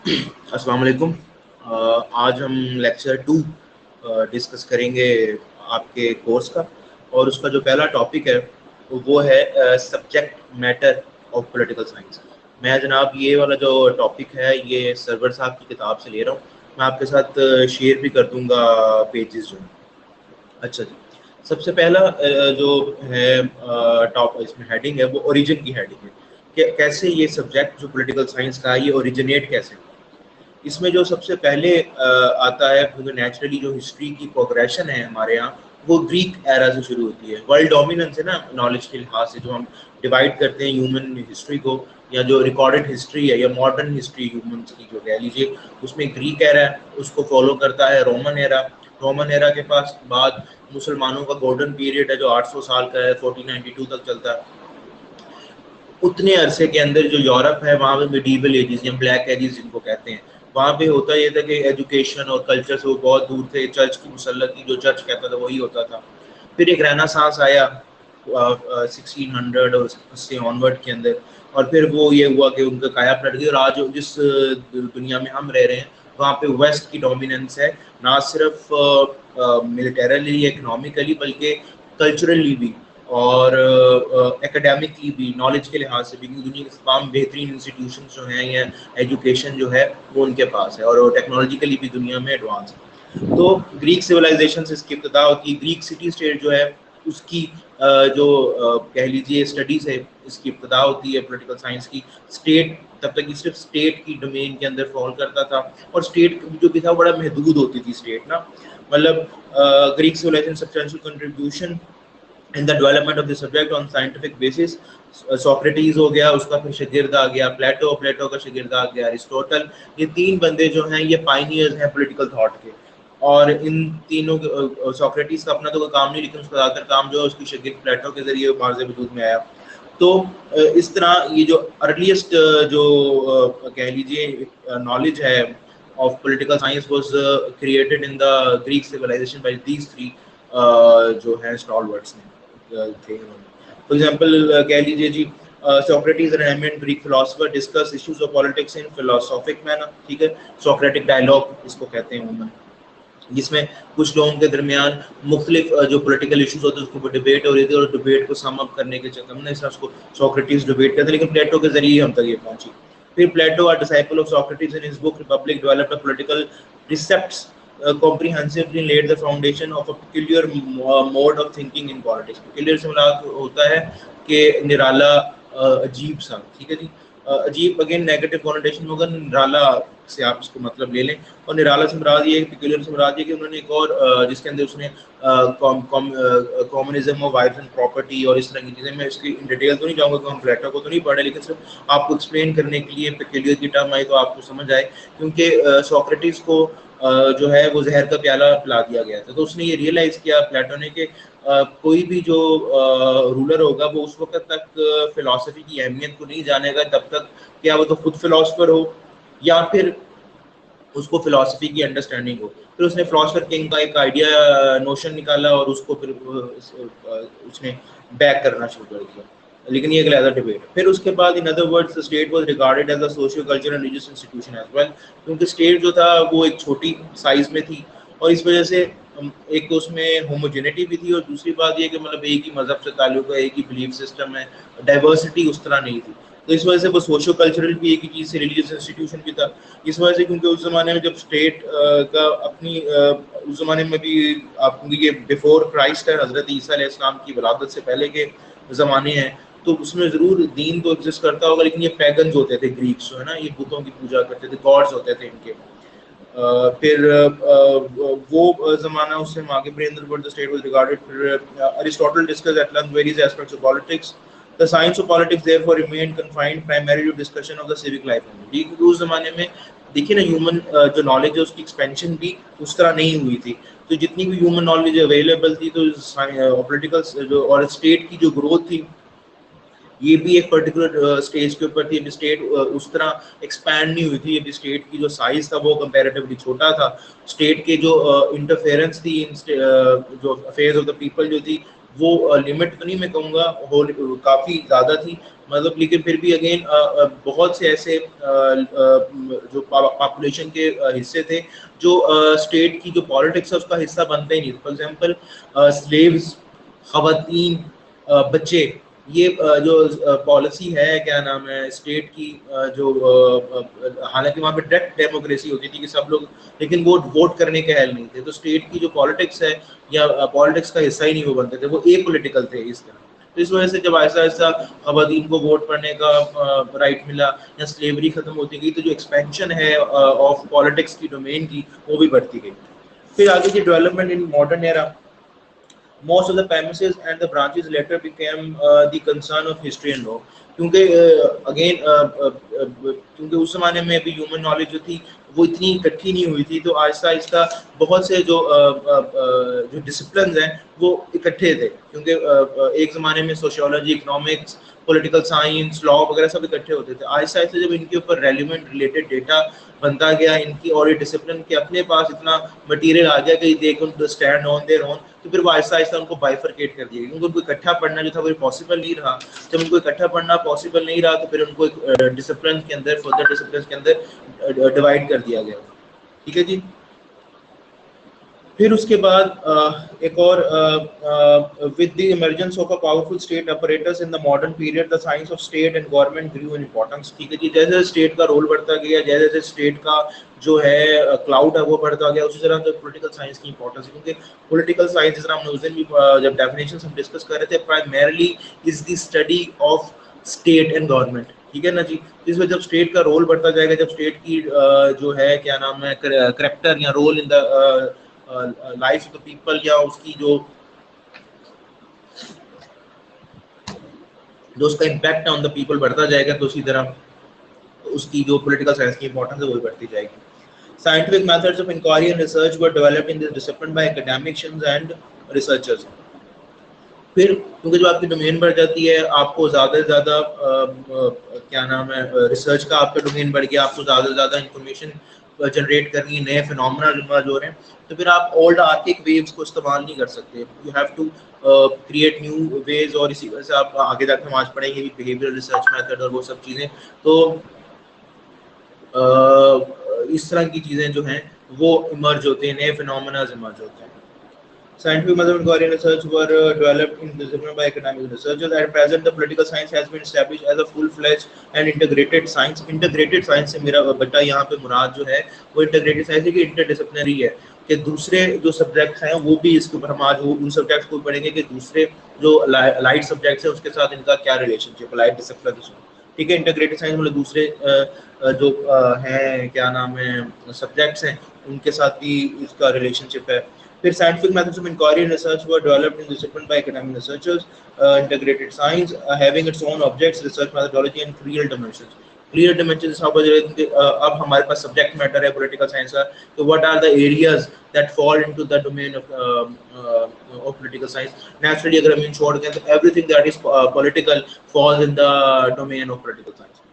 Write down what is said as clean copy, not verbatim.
السلام علیکم. آج ہم لیکچر 2 ڈسکس کریں گے آپ کے کورس کا, اور اس کا جو پہلا ٹاپک ہے وہ ہے subject matter of political science. میں جناب یہ والا جو ٹاپک ہے یہ سرور صاحب کی کتاب سے لے رہا ہوں. میں آپ کے ساتھ شیئر بھی کر دوں گا پیجز جو. اچھا جی, سب سے پہلا جو ہے ٹاپ اس میں ہیڈنگ ہے وہ اوریجن کی ہیڈنگ ہے کہ کیسے یہ سبجیکٹ جو پولیٹیکل سائنس کا ہے یہ اوریجنیٹ کیسے. اس میں جو سب سے پہلے آتا ہے کیونکہ نیچرلی جو ہسٹری کی پروگریشن ہے ہمارے یہاں وہ گریک ایرا سے شروع ہوتی ہے. ورلڈ ڈومیننس ہے نا نالج کے لحاظ سے, جو ہم ڈیوائڈ کرتے ہیں ہیومن ہسٹری کو, یا جو ریکارڈڈ ہسٹری ہے یا ماڈرن ہسٹری ہیومنس کی جو کہہ لیجیے, اس میں گریک ایرا ہے, اس کو فالو کرتا ہے رومن ایرا. رومن ایرا کے پاس بعد مسلمانوں کا گولڈن پیریڈ ہے جو 800 سال کا ہے, 1492 تک چلتا ہے. اتنے عرصے کے اندر جو یورپ ہے وہاں پہ میڈیول ایجز یا بلیک ایجز جن کو کہتے ہیں, وہاں پہ ہوتا یہ تھا کہ ایجوکیشن اور کلچر سے وہ بہت دور تھے. چرچ کی مسلط کی جو چرچ کہتا تھا وہی ہوتا تھا. پھر ایک ریناسانس آیا 1600 اور اس سے آنورڈ کے اندر, اور پھر وہ یہ ہوا کہ ان کا کایا پلٹ گئی. اور آج جس دنیا میں ہم رہ رہے ہیں وہاں پہ ویسٹ کی ڈومیننس ہے, نہ صرف ملیٹریلی اکنامکلی بلکہ کلچرلی بھی اور اکیڈیمکلی بھی, نالج کے لحاظ سے بھی. دنیا کے تمام بہترین انسٹیٹیوشنس جو ہیں یا ایجوکیشن جو ہے وہ ان کے پاس ہے, اور ٹیکنالوجیکلی بھی دنیا میں ایڈوانس ہے. تو گریک سویلائزیشن سے اس کی ابتدا ہوتی ہے. گریک سٹی اسٹیٹ جو ہے اس کی جو کہہ لیجیے اسٹڈیز ہے اس کی ابتدا ہوتی ہے پولیٹیکل سائنس کی. اسٹیٹ تب تک یہ صرف اسٹیٹ کی ڈومین کے اندر فال کرتا تھا, اور اسٹیٹ جو بھی تھا بڑا محدود ہوتی تھی اسٹیٹ نا. مطلب Greek civilization substantial contribution in the development of the subject on scientific basis. Socrates ہو گیا, اس کا پھر شاگرد آ گیا پلیٹو, پلیٹو کا شاگرد آ گیا ارسطوٹل. یہ تین بندے جو ہیں یہ پائنیئرز ہیں پولیٹیکل تھاٹ کے, اور ان تینوں سوکریٹیز کا اپنا تو کوئی کام نہیں, لیکن اس کا زیادہ تر کام جو ہے اس کی شاگرد پلیٹو کے ذریعے مارز وجود میں آیا. تو اس طرح یہ جو ارلیسٹ جو کہہ لیجیے نالج ہے of political science was created in the Greek civilization by these three جو ہیں stalwarts تھے. فار ایگزامپل کہہ لیجیے جی Socrates and eminent Greek philosopher discuss issues of politics in philosophic manner. ٹھیک ہے, سوکریٹک ڈائلاگ اس کو کہتے ہیں عموماً, جس میں کچھ لوگوں کے درمیان مختلف جو پولیٹیکل ایشوز ہوتے ہیں اس کو ڈیبیٹ ہو رہی تھی, اور ڈیبیٹ کو سم اپ کرنے کے چکر میں اس کو سوکریٹیز ڈیبیٹ کہتے ہیں, لیکن پلیٹو کے ذریعے ہم تک یہ پہنچی. پھر Plato a disciple of Socrates in his book Republic developed a political precepts comprehensively laid the foundation of a peculiar mode of thinking in politics. peculiar سے مراد ہوتا ہے کہ نرالا, عجیب سا. ٹھیک ہے جی, عجیب اگین نیگیٹو کونوٹیشن ہوگا, نرالا سے آپ اس کو مطلب لے لیں. اور نرالا سے مراد یہ ہے, پیکولر سے مراد یہ کہ انہوں نے ایک اور جس کے اندر اس نے communism of wife and property اور اس طرح کی چیزیں, میں اس کی ڈیٹیل تو نہیں جاؤں گا کہ ہم پلیٹو کو تو نہیں پڑھے, لیکن صرف آپ کو ایکسپلین کرنے کے لیے پیکولر کی ٹرم آئی تو آپ کو سمجھ آئے. کیونکہ سوکریٹس کو جو ہے وہ زہر کا پیالہ پلا دیا گیا تھا, تو اس نے یہ ریئلائز کیا پلیٹو نے کہ کوئی بھی جو رولر ہوگا وہ اس وقت تک فلسفی کی اہمیت کو نہیں جانے گا جب تک کیا وہ تو خود فلاسفر ہو یا پھر اس کو فلسفی کی انڈرسٹینڈنگ ہو. پھر اس نے فلاسفر کنگ کا ایک آئیڈیا نوشن نکالا اور اس کو پھر اس نے بیک کرنا شروع کر دیا, لیکن یہ ایک علیحدہ ڈیبیٹ. پھر اس کے بعد in other words the state was regarded as a socio cultural and religious institution as well. کیونکہ اسٹیٹ جو تھا وہ ایک چھوٹی سائز میں تھی, اور اس وجہ سے ایک تو اس میں ہوموجینٹی بھی تھی, اور دوسری بات یہ کہ مطلب ایک ہی مذہب سے تعلق ہے, ایک ہی بلیف سسٹم ہے, ڈائیورسٹی اس طرح نہیں تھی. تو اس وجہ سے وہ سوشو کلچرل بھی ایک ہی چیز سے, ریلیجیس انسٹیٹیوشن بھی تھا. اس وجہ سے کیونکہ اس زمانے میں جب اسٹیٹ کا اپنی اس زمانے میں بھی آپ یہ بیفور کرائسٹ ہے, حضرت عیسیٰ علیہ السلام کی ولادت سے پہلے کے زمانے ہیں, تو اس میں ضرور دین تو ایگزسٹ کرتا ہوگا, لیکن یہ پیگنز ہوتے تھے گریکس جو ہے نا, یہ بتوں کی پوجا کرتے تھے, گاڈز ہوتے تھے ان کے. پھر وہ زمانہ اس سے آگے بریندر but the state was regarded. پھر Aristotle discussed at length various aspects of politics. The science of politics therefore remained confined primarily to discussion of the civic life. کیونکہ اس زمانے میں دیکھیے نا ہیومن جو نالج ہے اس کی ایکسپینشن بھی اس طرح نہیں ہوئی تھی, تو جتنی بھی ہیومن نالج اویلیبل تھی تو پولیٹیکل جو اور اسٹیٹ کی جو گروتھ تھی یہ بھی ایک پرٹیکولر اسٹیج کے اوپر تھی. ابھی اسٹیٹ اس طرح ایکسپینڈ نہیں ہوئی تھی, ابھی اسٹیٹ کی جو سائز تھا وہ کمپیریٹیولی چھوٹا تھا. اسٹیٹ کے جو انٹرفیئرنس تھی جو افیئرز آف دا پیپل جو تھی وہ لمٹ تو نہیں میں کہوں گا کافی زیادہ تھی مطلب, لیکن پھر بھی اگین بہت سے ایسے جو پاپولیشن کے حصے تھے جو اسٹیٹ کی جو پالیٹکس ہے اس کا حصہ بنتے ہی نہیں. فار ایگزامپل سلیوز, خواتین, بچے, یہ جو پالیسی ہے کیا نام ہے اسٹیٹ کی جو حالانکہ وہاں پہ ڈائریکٹ ڈیموکریسی ہوتی تھی کہ سب لوگ, لیکن وہ ووٹ کرنے کے اہل نہیں تھے, تو اسٹیٹ کی جو پالیٹکس ہے یا پالیٹکس کا حصہ ہی نہیں وہ بنتے تھے, وہ اے پولیٹیکل تھے اس طرح. تو اس وجہ سے جب آہستہ آہستہ خواتین کو ووٹ پڑھنے کا رائٹ ملا یا سلیوری ختم ہوتی گئی, تو جو ایکسپینشن ہے آف پالیٹکس کی ڈومین کی وہ بھی بڑھتی گئی. پھر آگے کی development in modern era, most of the premises and the branches later became the concern of history and law. کیونکہ اگین کیونکہ اس زمانے میں بھی ہیومن نالج جو تھی وہ اتنی اکٹھی نہیں ہوئی تھی, تو آہستہ آہستہ بہت سے جو ڈسپلنز ہیں وہ اکٹھے تھے, کیونکہ ایک زمانے میں سوشیولوجی, اکنامکس, پولیٹیکل سائنس, لا وغیرہ سب اکٹھے ہوتے تھے. آہستہ آہستہ جب ان کے اوپر ریلیونٹ ریلیٹڈ ڈیٹا بنتا گیا ان کی, اور یہ ڈسپلن کے اپنے پاس اتنا مٹیریل آ گیا کہ they can stand on their own, تو پھر وہ آہستہ آہستہ ان کو بائیفرکیٹ کر دیا گیا, کیونکہ ان کو اکٹھا پڑھنا جو تھا وہ پاسبل نہیں رہا. جب ان کو اکٹھا پڑھنا پاسبل نہیں رہا تو پھر ان کو ڈسپلن کے اندر, فردر ڈسپلن کے اندر ڈیوائڈ کر دیا گیا. ٹھیک ہے جی. پھر اس کے بعد ایک اور with the emergence of a powerful state apparatus in the modern period, the science of state and government grew in importance. ٹھیک ہے جی. جیسے اسٹیٹ کا رول بڑھتا گیا, جیسے جیسے اسٹیٹ کا جو ہے کلاؤڈ ہے وہ بڑھتا گیا, اسی طرح پولیٹیکل سائنس کی امپورٹنس ہے, کیونکہ پولیٹیکل سائنس جس طرح ہم نے اس دن بھی جب ڈیفینیشن ہم ڈسکس کر رہے تھے, primarily is the study of state and government. ٹھیک ہے نا جی. اس میں جب اسٹیٹ کا رول بڑھتا جائے گا, جب اسٹیٹ کی جو ہے کیا نام ہے کریکٹر یا role in the life of the people, یا اس کی جو اس کا امپیکٹ آن دا پیپل بڑھتا جائے گا, تو اسی طرح اس کی جو پولیٹیکل سائنس کی امپورٹنس ہے وہ بڑھتی جائے گی. Scientific methods of inquiry and research were developed in this discipline by academicians and researchers. پھر کیونکہ جو آپ کی ڈومین بڑھ جاتی ہے, آپ کو زیادہ سے زیادہ کیا نام ہے ریسرچ کا آپ کا ڈومین بڑھ گیا, آپ کو زیادہ سے زیادہ انفارمیشن جنریٹ کرنی ہے, نئے فینومینا جو ہو رہے ہیں, تو پھر آپ اولڈ آرکک ویوز کو استعمال نہیں کر سکتے. You have to create new ways, اور اسی وجہ سے آپ آگے جا کے ہم آج پڑھیں گے بھی بیہیویئر ریسرچ میتھڈ اور وہ سب چیزیں. تو اس طرح کی چیزیں جو ہیں وہ ایمرج ہوتے ہیں, نئے فینومینا ایمرج ہوتے ہیں. Scientific methods of inquiry and research were developed in discipline by academic researchers. At present, the political science has been established as a full-fledged and integrated science. Integrated science سے میرا بٹا یہاں پہ مراد جو ہے وہ انٹیگریٹڈ سائنس ہے کہ انٹرڈسپلنری ہے, کہ دوسرے جو سبجیکٹس ہیں وہ بھی اس کے اوپر ہم آج ان سبجیکٹس کو پڑھیں گے کہ دوسرے جو لائٹ سبجیکٹس ہیں اس کے ساتھ ان کا کیا ریلیشن شپ, لائٹ ڈسپلن. ٹھیک ہے. انٹیگریٹڈ سائنس مطلب دوسرے جو ہیں کیا نام ہے سبجیکٹس ہیں ان کے ساتھ بھی اس کا ریلیشن شپ ہے. پھر scientific methods of inquiry and research were developed in discipline by academic researchers. Integrated science having its own objects, research methodology and clear dimensions. Clear dimensions how اب ہمارے پاس سبجیکٹ میٹر ہے پولیٹیکل سائنس کا, تو what are the areas that fall into the domain of political science. Naturally اگر ہم in short کہیں تو everything that is political falls in the domain of political science.